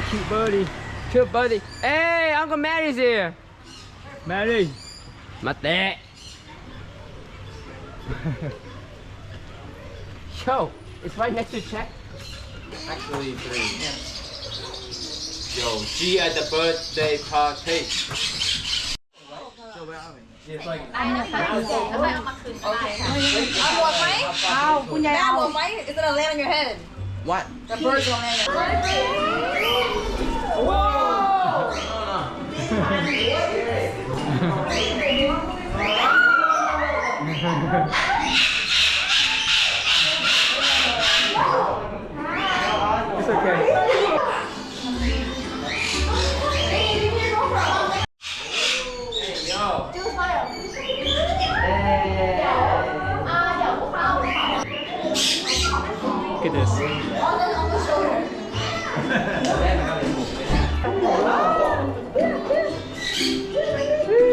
cute birdie. Cute birdie. Hey, Uncle Mary's here. Mary. Mate. Yo, it's right next to check. Actually, 3. Yo, G at the birthday party. It's like. เอาหมวกไหมเอาคุณยายเอาหมวกไหม It's gonna land on your head What? The bird's gonna land on your head It's okay. Look at this.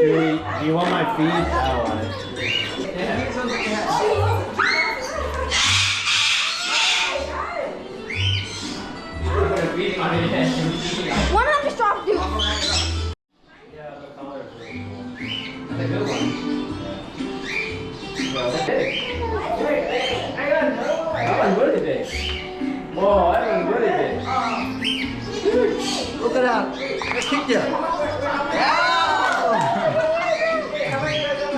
Julie, do you want my feed? I want it. One of the straws, dude. That's a good one. That one's really big. Whoa, that one's really big. Look at that. Let's kick you.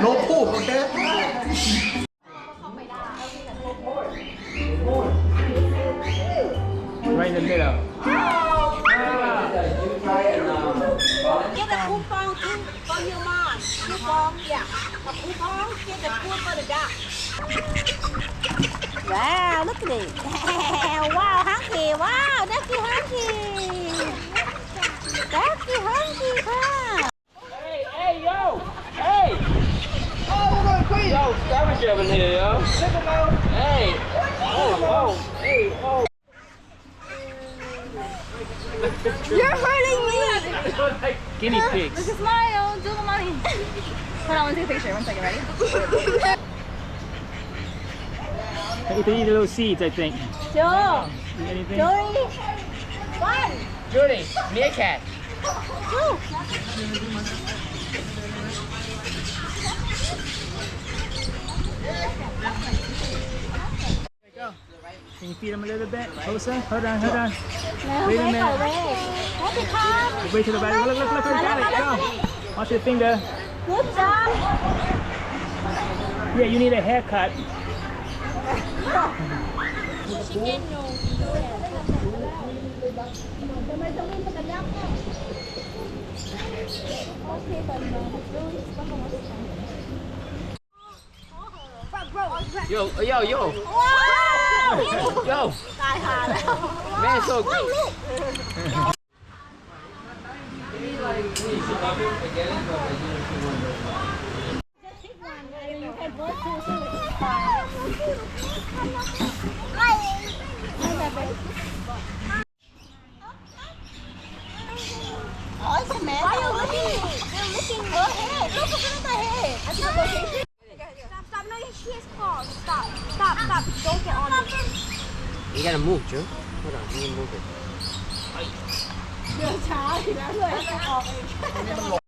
No poop, okay? Right in the middle. Get the coupon for your mom. Coupon, yeah. A coupon, get the coupon for the dog. Wow, look at it. Wow, hungry. Wow, that's you hungry. That's you hungry, huh? Hey, yo! Hey! Oh, we're going crazy! Yo, scavenger up in here, yo! Hey! Oh! Hey, oh! You're hurting me. Guinea pigs. Look at smile. Do the money. Hold on, I want to take a picture. 1 second, ready? They eat the little seeds, I think. Joe. Anything? Joey. 1. Judy, meerkat! 2. Can you feed them a little bit? Closer? Hold on, hold on. No, Wait a minute. Happy come. Wait to the back. Look, we got it. Go. Watch your finger. Good job. Yeah, you need a haircut. Yo! Wow. Yo! ตายหาแล้ว Man, so Oh, it's a man. Why are you looking? You're looking her head. Look at my head. That's not location. Stop. No, she is called. Stop. Don't get on it. You gotta move, Joe. Hold on, you gotta move it. เดี๋ยวช้าอีกแล้วเลยออกเอง